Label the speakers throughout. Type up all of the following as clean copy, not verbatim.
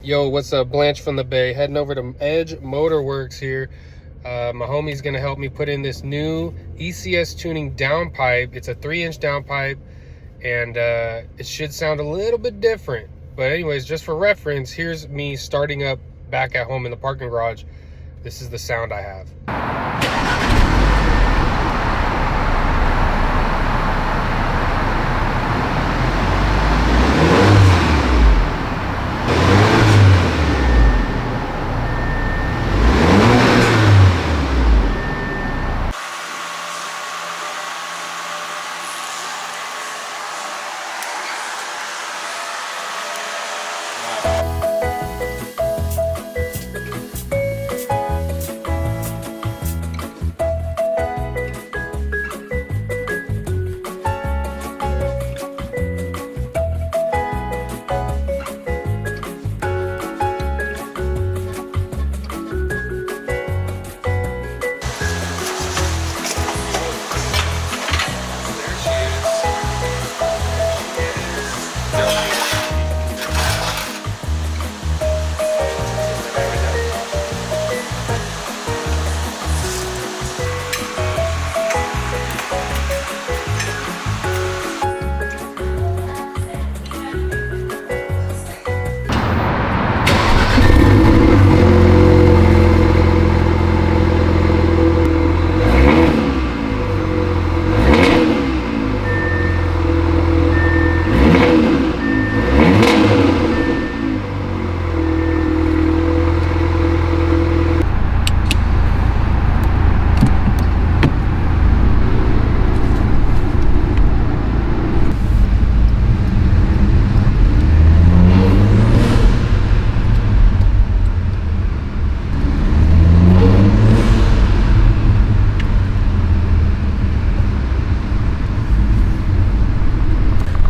Speaker 1: Yo, what's up? Blanche from the Bay, heading over to Edge Motorworks here. My homie's gonna help me put in this new Ecs Tuning Downpipe. It's a 3-inch downpipe, and it should sound a little bit different. But anyways, just for reference, here's me starting up back at home in the parking garage. This is the sound I have.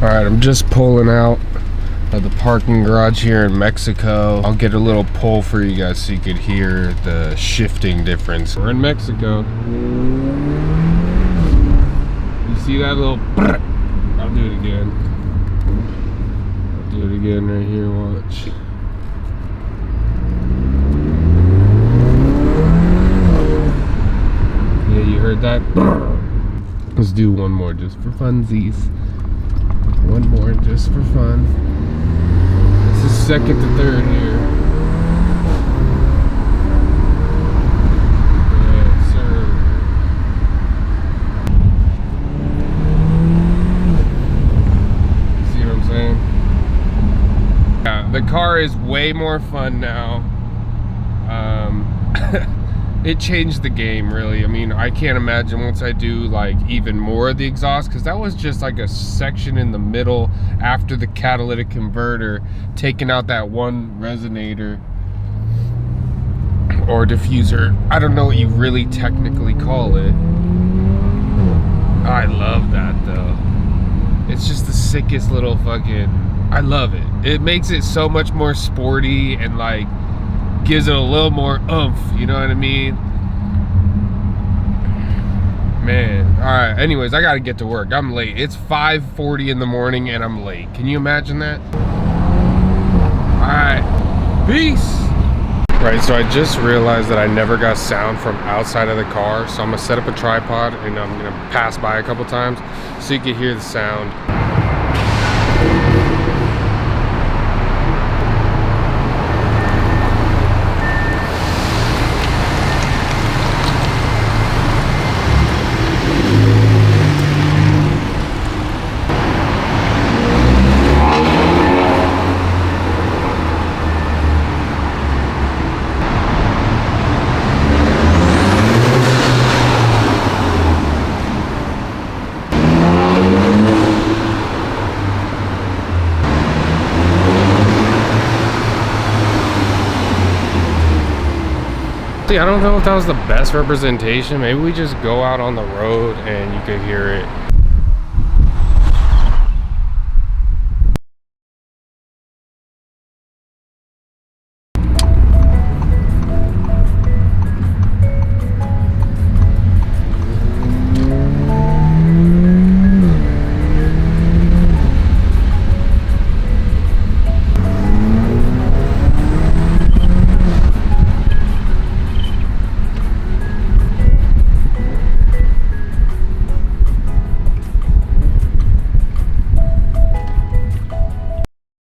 Speaker 1: Alright, I'm just pulling out of the parking garage here in Mexico. I'll get a little pull for you guys so you could hear the shifting difference. We're in Mexico. You see that little... I'll do it again. I'll do it again right here, watch. Yeah, you heard that? Let's do one more just for funsies. One more just for fun. This is second to third here. Yes, sir. See what I'm saying? Yeah, the car is way more fun now. It changed the game, really. I mean, I can't imagine once I do like even more of the exhaust, because that was just like a section in the middle after the catalytic converter, taking out that one resonator or diffuser. I don't know what you really technically call it. I love that though. It's just the sickest little fucking... I love it. It makes it so much more sporty and like gives it a little more oomph, you know what I mean? Man, all right, anyways, I gotta get to work. I'm late. It's 5:40 in the morning and I'm late. Can you imagine that? All right, peace. Right, so I just realized that I never got sound from outside of the car, so I'm gonna set up a tripod and I'm gonna pass by a couple times so you can hear the sound. I don't know if that was the best representation. Maybe we just go out on the road and you could hear it